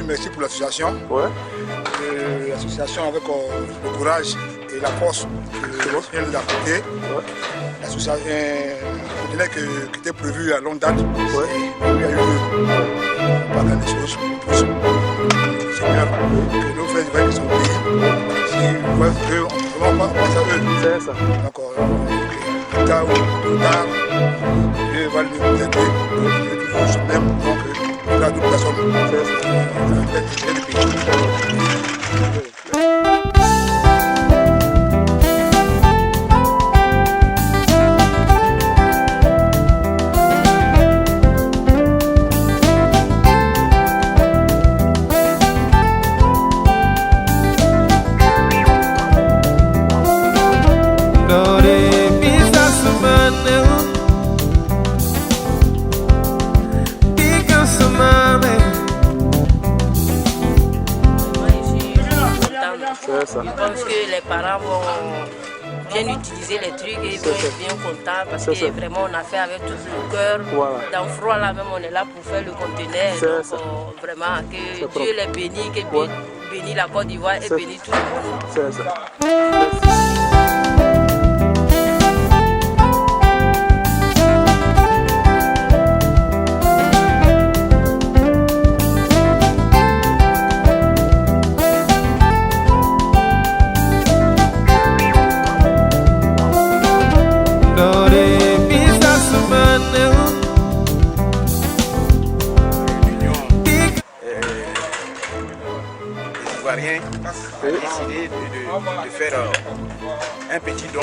merci pour l'association. Ouais. L'association avec le courage et la force vient de l'apporter. Ouais. L'association, un conteneur qui était prévu à longue date. Ouais. Il y a eu pas mal de choses. Seigneur, que nos frères de son pays, si voient qu'eux, on ne va pas penser à eux. C'est ça. Donc, plus tard ou tard, Dieu va nous aider. Toujours même, donc, il y a d'autres personnes. C'est le pays. Je pense que les parents vont bien utiliser les trucs et vont être bien contents parce que vraiment on a fait avec tout le cœur. Voilà. Dans le froid là même on est là pour faire le conteneur. Donc vraiment que Dieu les bénisse, que Dieu bénisse la Côte d'Ivoire et bénisse tout le monde. C'est ça. A décidé de faire un petit don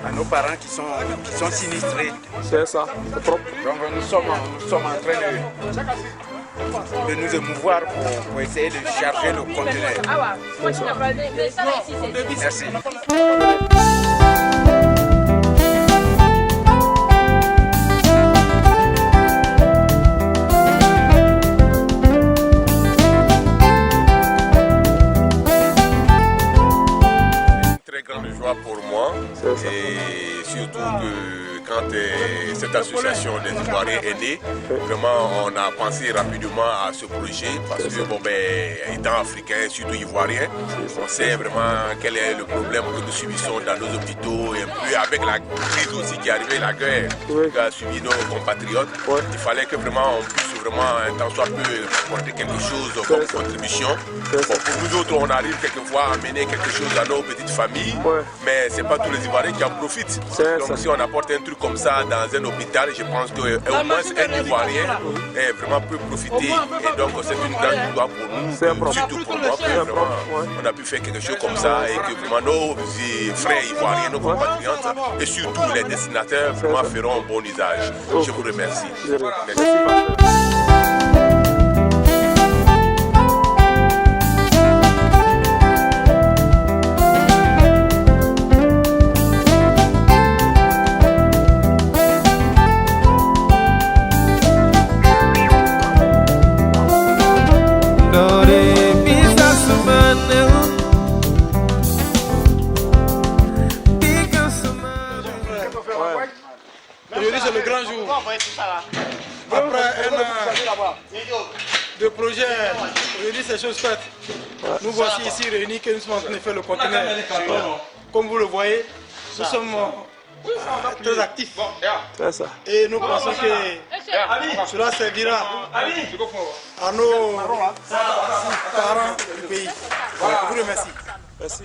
à nos parents qui sont sinistrés. C'est ça, c'est propre. Donc nous sommes en train de nous émouvoir pour essayer de charger le conteneur. Merci. Pour moi et surtout que quand cette association des Ivoiriens est née, vraiment on a pensé rapidement à ce projet parce que bon, étant africain, surtout ivoirien, on sait vraiment quel est le problème que nous subissons dans nos hôpitaux et puis avec la crise aussi qui est arrivée, la guerre qui a suivi nos compatriotes, il fallait que vraiment on puisse vraiment un temps soit peu apporter quelque chose comme contribution. Bon, pour nous autres, on arrive quelquefois à amener quelque chose à nos petites familles, mais ce n'est pas tous les Ivoiriens qui en profitent. Donc si on apporte un truc comme ça dans un hôpital, je pense qu'au moins un Ivoirien vraiment peut profiter. Et donc c'est une grande victoire pour nous, surtout pour moi. On a pu faire quelque chose comme ça et que vraiment nos frères ivoiriens, nos compatriotes et surtout les destinataires vraiment feront un bon usage. Je vous remercie. Merci. Aujourd'hui c'est le grand jour. Après un an de projet, aujourd'hui c'est chose faite. Nous voici ici réunis que nous sommes en train de faire le conteneur. Comme vous le voyez, nous sommes très actifs. Et nous pensons que cela servira à nos parents du pays. Je vous remercie. Merci.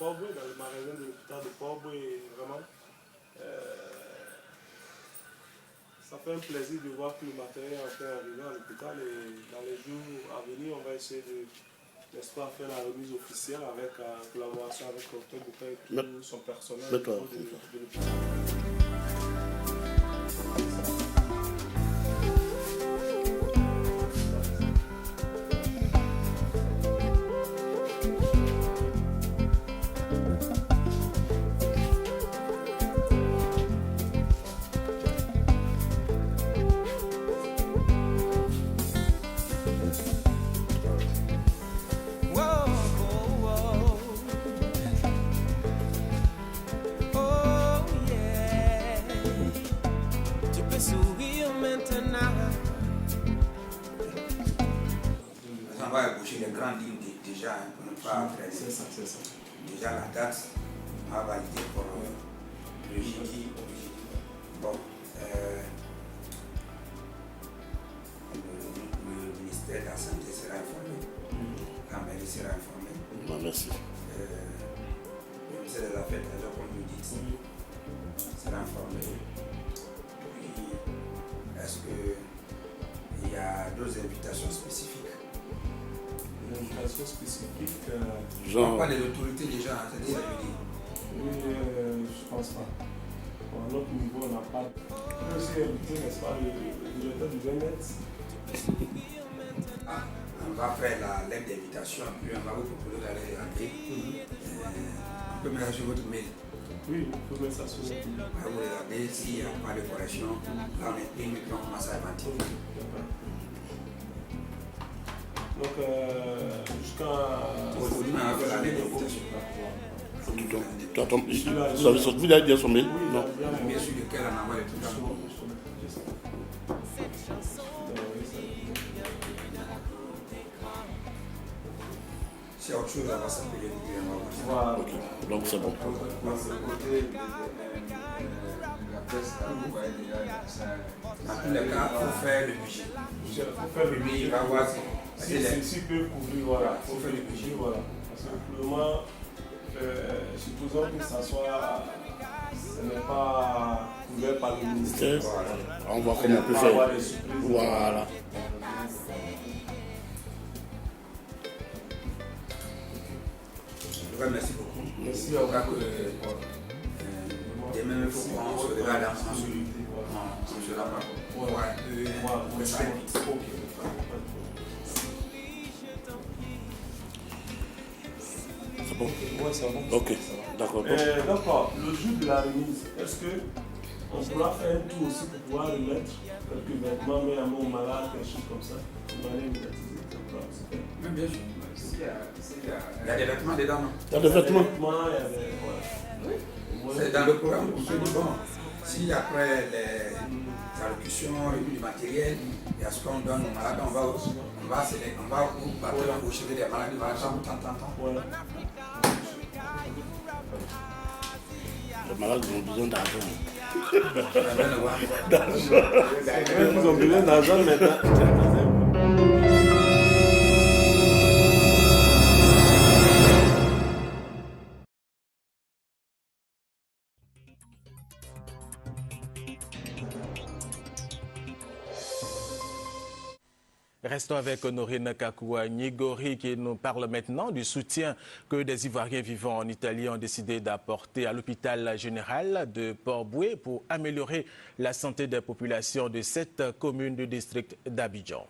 Port-Boué, dans le magasin de l'hôpital de Port-Boué. Vraiment, ça fait un plaisir de voir que le matériel est en train d'arriver à l'hôpital et dans les jours à venir, on va essayer de, n'est-ce pas, faire la remise officielle avec la collaboration avec le Dr Bouka et tout son personnel de l'hôpital. On va ébaucher les grandes lignes déjà pour ne pas traîner. C'est ça. Déjà la date, on va valider pour le jeudi. Bon, le ministère de la Santé sera informé, la mairie sera informée. Merci. Le ministère de la Fête, comme vous dites, sera informé. Puis, est-ce qu'il y a d'autres invitations spécifiques? Une invitation spécifique. Genre. Pas les autorités déjà, c'est-à-dire jeudi. Oui, je pense pas. À notre niveau, on n'a pas. On peut aussi inviter, n'est-ce pas, le directeur du bien-être. On va faire la lettre d'invitation, puis on va vous proposer d'aller regarder. On peut mettre ça sur votre mail. Oui, on peut mettre ça sur votre mail. On va vous regarder s'il n'y a pas de correction. Là, on imprime et puis on commence à inventer. Donc, jusqu'à... Aujourd'hui, on va faire la lettre d'invitation. Vous avez bien son mail? Non. Bien sûr, lequel on envoie les trucs. C'est autre chose, on va s'appeler. Voilà. Ok, donc c'est bon. Dans tous les cas, il faut faire le budget. Il faut faire le budget. Il va voir si peut couvrir, voilà. Il faut faire le budget, voilà. Parce que pour le moment, supposons que ça soit, ce n'est pas couvert par le ministère. On voit comment on peut faire. Voilà. Merci beaucoup. Merci à vous. Demain, il faut qu'on se regarde ensemble. On se rapporte. C'est bon? Oui, c'est bon. Ok, d'accord. D'accord, le jour de la remise, est-ce qu'on pourra faire un tour aussi pour pouvoir remettre quelques vêtements, mais à mon malade, quelque chose comme ça? Même bien sûr. Il y a des vêtements dedans, non? Il y a des vêtements? C'est dans le programme. Bon, si après les allocutions, du matériel, il y a ce qu'on donne aux malades, on va au chevet des malades, Ouais. Les malades ont besoin d'argent. Ils ont besoin d'argent maintenant. Restons avec Honorine Kakoua-Nyigori qui nous parle maintenant du soutien que des Ivoiriens vivant en Italie ont décidé d'apporter à l'hôpital général de Port-Boué pour améliorer la santé des populations de cette commune du district d'Abidjan.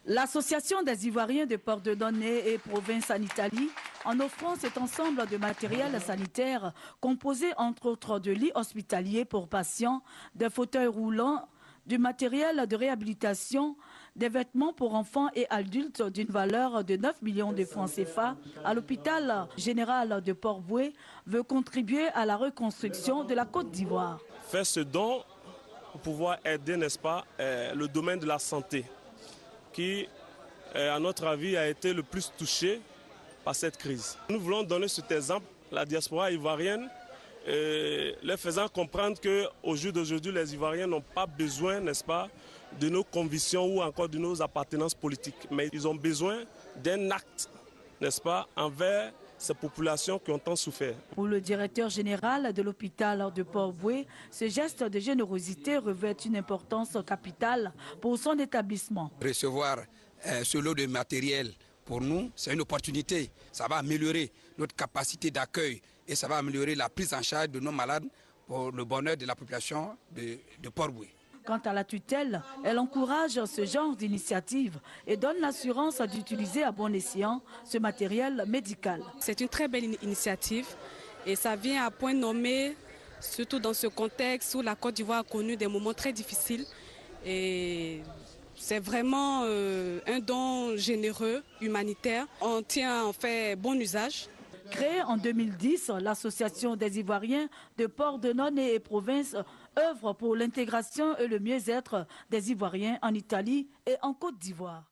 L'Association des Ivoiriens de Port-de-Donné et province en Italie, en offrant cet ensemble de matériel sanitaire composé entre autres de lits hospitaliers pour patients, de fauteuils roulants, du matériel de réhabilitation, des vêtements pour enfants et adultes d'une valeur de 9 millions de francs CFA à l'hôpital général de Port-Boué veut contribuer à la reconstruction de la Côte d'Ivoire. Faire ce don pour pouvoir aider, n'est-ce pas, le domaine de la santé qui, à notre avis, a été le plus touché par cette crise. Nous voulons donner cet exemple à la diaspora ivoirienne, leur faisant comprendre qu'au jour d'aujourd'hui, les Ivoiriens n'ont pas besoin, n'est-ce pas, de nos convictions ou encore de nos appartenances politiques. Mais ils ont besoin d'un acte, n'est-ce pas, envers ces populations qui ont tant souffert. Pour le directeur général de l'hôpital de Port-Boué, ce geste de générosité revêt une importance capitale pour son établissement. Recevoir ce lot de matériel, pour nous, c'est une opportunité. Ça va améliorer notre capacité d'accueil et ça va améliorer la prise en charge de nos malades pour le bonheur de la population de Port-Boué. Quant à la tutelle, elle encourage ce genre d'initiative et donne l'assurance d'utiliser à bon escient ce matériel médical. C'est une très belle initiative et ça vient à point nommé, surtout dans ce contexte où la Côte d'Ivoire a connu des moments très difficiles. Et c'est vraiment un don généreux, humanitaire. On tient en fait bon usage. Créée en 2010, l'association des Ivoiriens de Port-de-Nonné et province œuvre pour l'intégration et le mieux-être des Ivoiriens en Italie et en Côte d'Ivoire.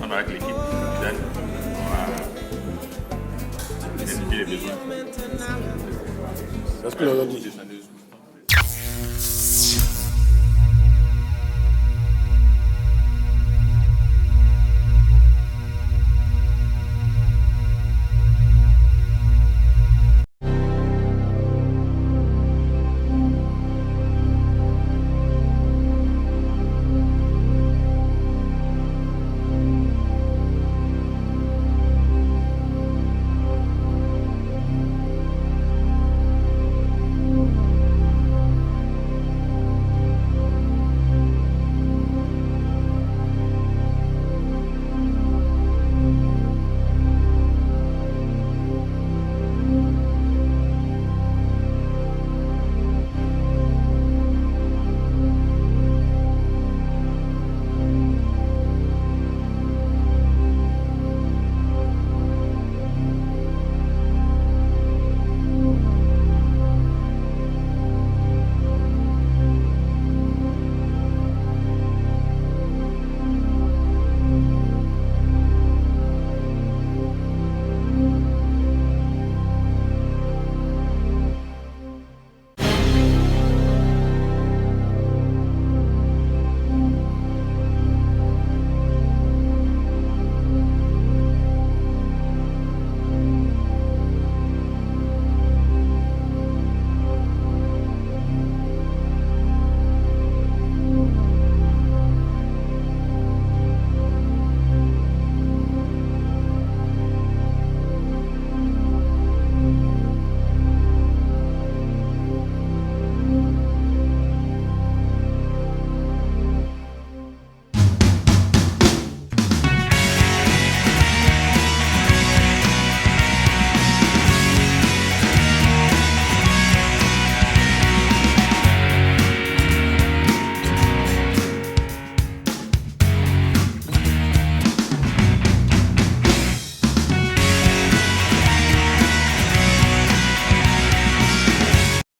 Avec l'équipe, on va identifier les besoins. C'est ce que l'on a dit.